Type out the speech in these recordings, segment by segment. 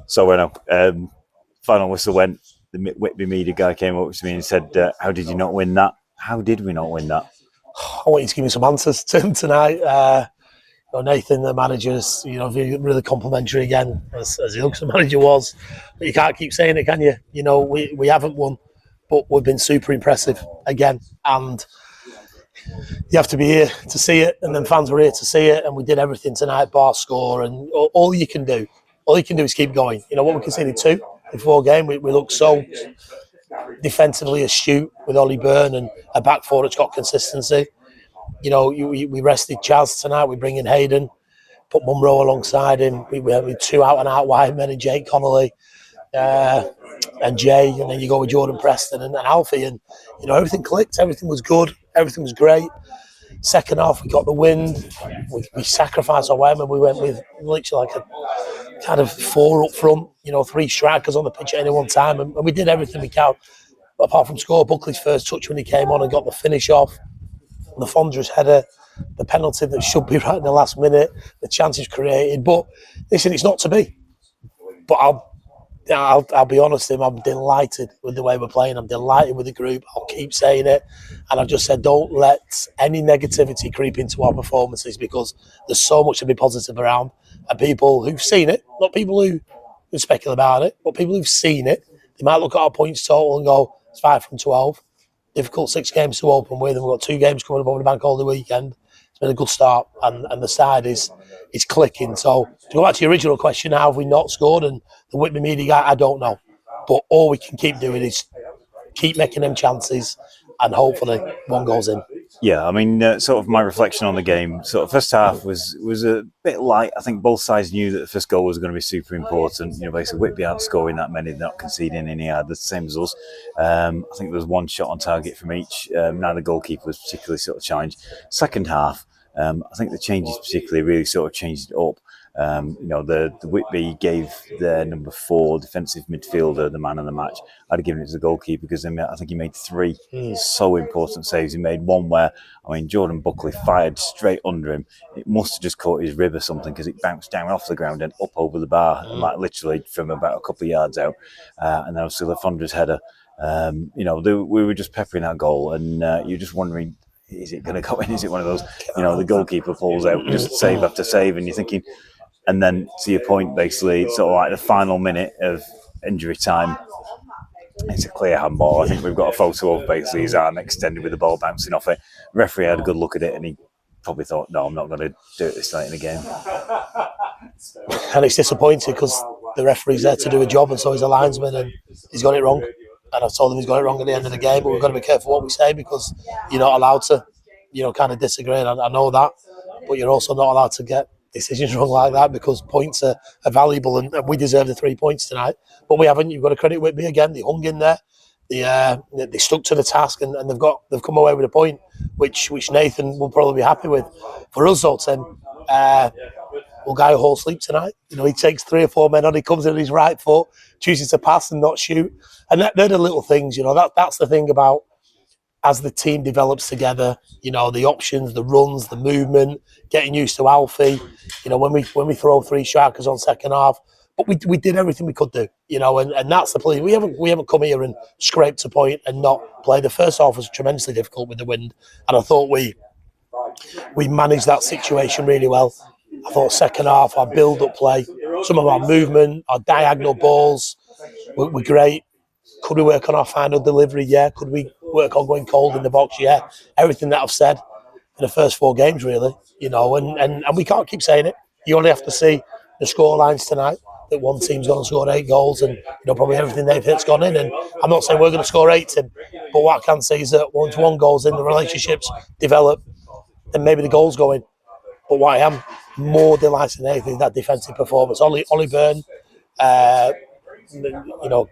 So when final whistle went, the Whitby media guy came up to me and said, how did you not win that? How did we not win that? I want you to give me some answers to him tonight. Nathan, the manager, is really complimentary again, as the Youngster manager was. But you can't keep saying it, can you? We haven't won, but we've been super impressive again. And you have to be here to see it, and then fans were here to see it, and we did everything tonight, bar score, and all you can do is keep going. What we conceded 2 before game, we looked so defensively astute with Ollie Byrne and a back four that's got consistency. We rested Chaz tonight. We bring in Hayden, put Munro alongside him. We had 2 out-and-out wide men and Jake Connolly and Jay, and then you go with Jordan Preston and Alfie, and everything clicked. Everything was good. Everything was great. Second half, we got the wind. We sacrificed our way, and we went with literally like a kind of 4 up front. 3 strikers on the pitch at any one time, and we did everything we can, apart from score Buckley's first touch when he came on and got the finish off. The Fondra's header, the penalty that should be right in the last minute, the chances created. But listen, it's not to be. But I'll be honest with him, I'm delighted with the way we're playing. I'm delighted with the group. I'll keep saying it. And I've just said, don't let any negativity creep into our performances, because there's so much to be positive around. And people who've seen it, not people who speculate about it, but people who've seen it, they might look at our points total and go, it's 5 from 12. Difficult 6 games to open with, and we've got 2 games coming up over the bank holiday weekend. It's been a good start, and the side is clicking. So to go back to your original question, how have we not scored? And the Whitby media guy, I don't know. But all we can keep doing is keep making them chances, and hopefully one goes in. Yeah, I mean, sort of my reflection on the game, sort of first half was a bit light. I think both sides knew that the first goal was going to be super important. Basically Whitby aren't scoring that many, they're not conceding any, the same as us. I think there was 1 shot on target from each. Neither goalkeeper was particularly sort of challenged. Second half, I think the changes particularly really sort of changed it up. The Whitby gave their number 4 defensive midfielder the man of the match. I'd have given it to the goalkeeper, because I think he made 3 so important saves. He made 1 where, Jordan Buckley fired straight under him. It must have just caught his rib or something, because it bounced down off the ground and up over the bar, like literally from about a couple of yards out. And then obviously the Fondra's header. We were just peppering that goal, and you're just wondering, is it going to go in? Is it one of those, the goalkeeper pulls out just save after save, and you're thinking. And then, to your point, basically, it's sort of like the final minute of injury time. It's a clear handball. I think we've got a photo of basically his arm extended with the ball bouncing off it. The referee had a good look at it, and he probably thought, no, I'm not going to do it this late in the game. And it's disappointing, because the referee's there to do a job, and so is the linesman, and he's got it wrong. And I've told him he's got it wrong at the end of the game, but we've got to be careful what we say, because you're not allowed to, kind of disagree. And I know that, but you're also not allowed to get decisions wrong like that, because points are valuable, and we deserve the 3 points tonight. But we haven't. You've got to credit Whitby again. They hung in there. They stuck to the task, and they've come away with a point, which Nathan will probably be happy with. For us, though, Tim, we'll go whole sleep tonight. He takes 3 or 4 men on. He comes in on his right foot, chooses to pass and not shoot, and they're the little things. That's the thing about, as the team develops together, the options, the runs, the movement, getting used to Alfie. When we throw 3 strikers on second half, but we did everything we could do. And that's the play. We haven't come here and scraped a point and not played. The first half was tremendously difficult with the wind, and I thought we managed that situation really well. I thought second half, our build-up play, some of our movement, our diagonal balls were great. Could we work on our final delivery? Yeah. Could we work on going cold in the box? Yeah. Everything that I've said in the first 4 games, really, and we can't keep saying it. You only have to see the score lines tonight, that one team's going to score 8 goals, and probably everything they've hit's gone in. And I'm not saying we're going to score 8, Tim, but what I can say is that once 1 goes in, the relationships develop, and maybe the goals go in. But what I am more delighted than anything is that defensive performance. Ollie Byrne,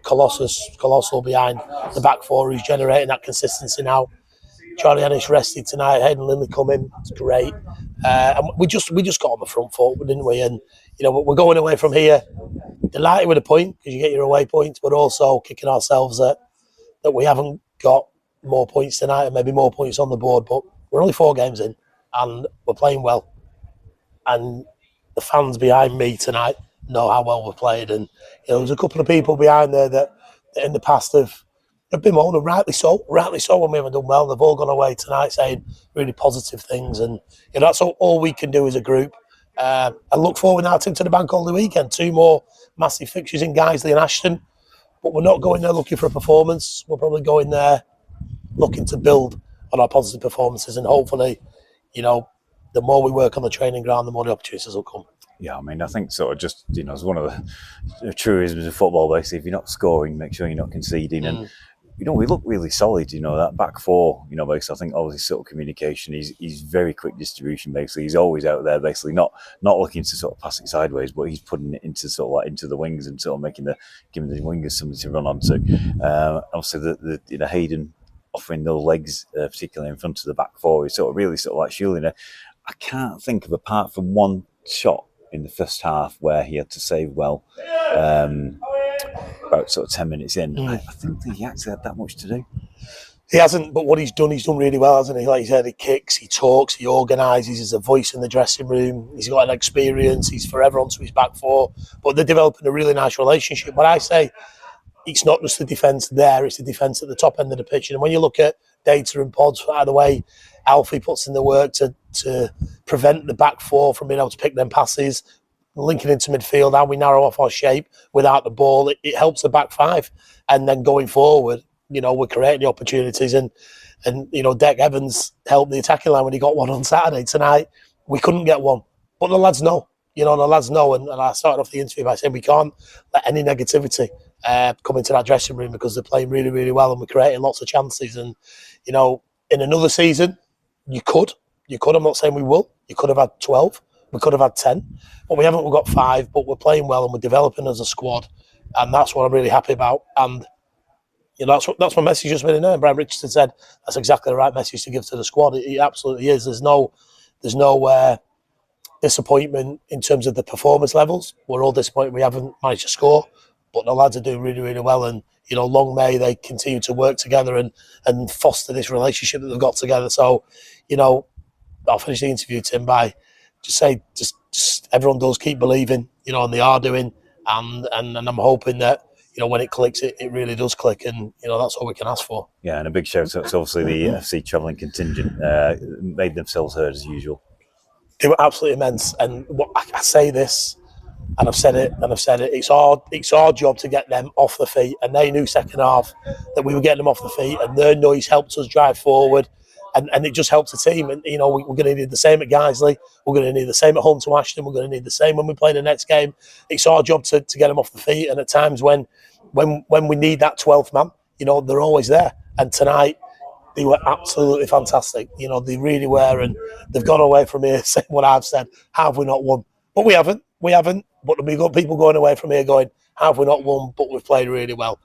colossal behind the back 4, who's generating that consistency now. Charlie Ennis rested tonight. Hayden Lindley come in. It's great. And we just got on the front foot, didn't we? And we're going away from here delighted with a point, because you get your away points, but also kicking ourselves that we haven't got more points tonight, and maybe more points on the board. But we're only 4 games in. and we're playing well. And the fans behind me tonight know how well we've played. And there's a couple of people behind there that in the past have been moaning, rightly so when we haven't done well. They've all gone away tonight saying really positive things, and that's all we can do as a group. I look forward now to the bank holiday weekend. 2 more massive fixtures in Guiseley and Ashton, but we're not going there looking for a performance. We're probably going there looking to build on our positive performances, and hopefully, the more we work on the training ground, the more the opportunities will come. Yeah, I mean, I think sort of just, it's one of the truisms of football, basically. If you're not scoring, make sure you're not conceding. And, we look really solid, that back four, basically, I think obviously sort of communication, he's very quick distribution, basically. He's always out there, basically, not looking to sort of pass it sideways, but he's putting it into sort of like into the wings and sort of giving the wingers something to run onto. Obviously, the Hayden offering those legs, particularly in front of the back four, is sort of really sort of like shielding it. I can't think of, apart from one shot in the first half where he had to save well, about sort of 10 minutes in. I think he actually had that much to do. He hasn't, but what he's done really well, hasn't he? Like you said, he kicks, he talks, he organises, he's a voice in the dressing room, he's got an experience, he's forever onto his back four, but they're developing a really nice relationship. But I say, it's not just the defence there, it's the defence at the top end of the pitch. And when you look at Data and Pods, by the way, Alfie puts in the work to prevent the back four from being able to pick them passes, linking into midfield, how we narrow off our shape without the ball, it helps the back five. And then going forward, we're creating the opportunities. And Deck Evans helped the attacking line when he got one on Saturday. Tonight, we couldn't get one. But the lads know. The lads know. And I started off the interview by saying we can't let any negativity come into that dressing room, because they're playing really, really well and we're creating lots of chances. And, in another season, you could. I'm not saying we will. You could have had 12. We could have had 10. But we haven't. We've got 5. But we're playing well and we're developing as a squad. And that's what I'm really happy about. And, that's my message just been in there. Brian Richardson said that's exactly the right message to give to the squad. It absolutely is. There's no disappointment in terms of the performance levels. We're all disappointed we haven't managed to score. But the lads are doing really, really well. And, long may they continue to work together and foster this relationship that they've got together. So, I'll finish the interview, Tim, by just everyone does keep believing, and they are doing. And I'm hoping that, when it clicks, it really does click. And, that's all we can ask for. Yeah, and a big shout out to obviously the FC travelling contingent. Made themselves heard as usual. They were absolutely immense. And I say this, and I've said it. It's our job to get them off the feet, and they knew second half that we were getting them off the feet, and their noise helped us drive forward, and it just helps the team. And we're going to need the same at Guiseley. We're going to need the same at home to Ashton. We're going to need the same when we play the next game. It's our job to get them off the feet, and at times when we need that 12th man, they're always there. And tonight, they were absolutely fantastic. They really were, and they've gone away from here saying what I've said. Have we not won? But we haven't. But we've got people going away from here going, have we not won? But we've played really well.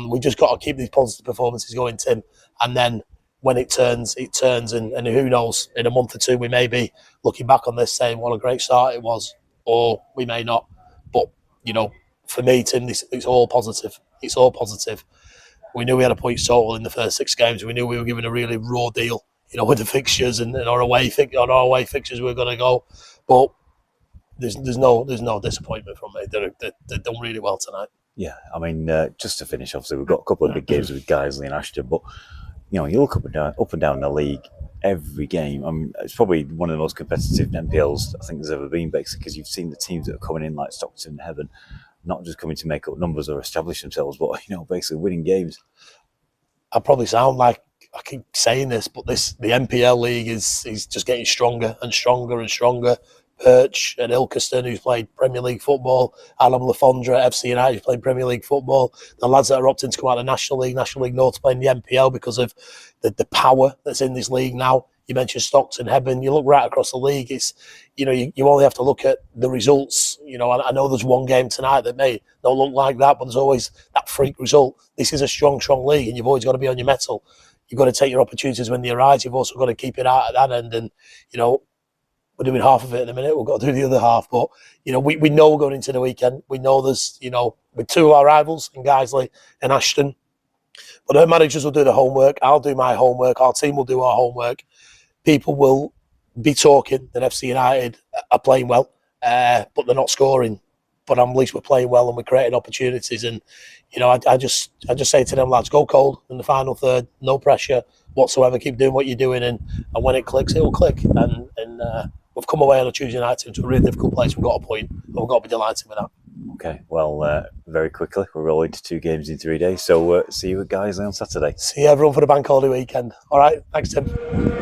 We've just got to keep these positive performances going, Tim. And then when it turns. And who knows, in a month or two, we may be looking back on this saying what a great start it was, or we may not. But, for me, Tim, it's all positive. It's all positive. We knew we had a point total in the first 6 games. We knew we were given a really raw deal, with the fixtures and our away fixtures we were going to go. But there's no disappointment from me. They've done really well tonight. Yeah, I mean, just to finish, obviously we've got a couple of big games with Guiseley and Ashton, but you look up and down the league every game. I mean, it's probably one of the most competitive NPLs I think there's ever been, basically, because you've seen the teams that are coming in like Stockton and Heaven, not just coming to make up numbers or establish themselves, but basically winning games. I probably sound like I keep saying this, but the NPL league is just getting stronger and stronger and stronger. Perch and Ilkeston, who's played Premier League football, Alam Lafondra, FC United, who's played Premier League football, the lads that are opting to come out of National League North to play in the NPL because of the power that's in this league now. You mentioned Stockton, Heaven, you look right across the league, it's, you only have to look at the results. I know there's one game tonight that may not look like that, but there's always that freak result. This is a strong league, and you've always got to be on your mettle. You've got to take your opportunities when they arise. You've also got to keep it out at that end, and, we're doing half of it in a minute. We've got to do the other half. But, we know we're going into the weekend. We know there's, with 2 of our rivals in Guiseley and Ashton. But our managers will do the homework. I'll do my homework. Our team will do our homework. People will be talking that FC United are playing well, but they're not scoring. But at least we're playing well and we're creating opportunities. And you know, I just say to them, lads, go cold in the final third, no pressure whatsoever. Keep doing what you're doing, and when it clicks, it will click. And we've come away on a Tuesday night into a really difficult place. We've got a point, and we've got to be delighted with that. Okay, well, very quickly, we're rolling to 2 games in 3 days. So see you guys on Saturday. See everyone for the bank holiday weekend. All right, thanks, Tim.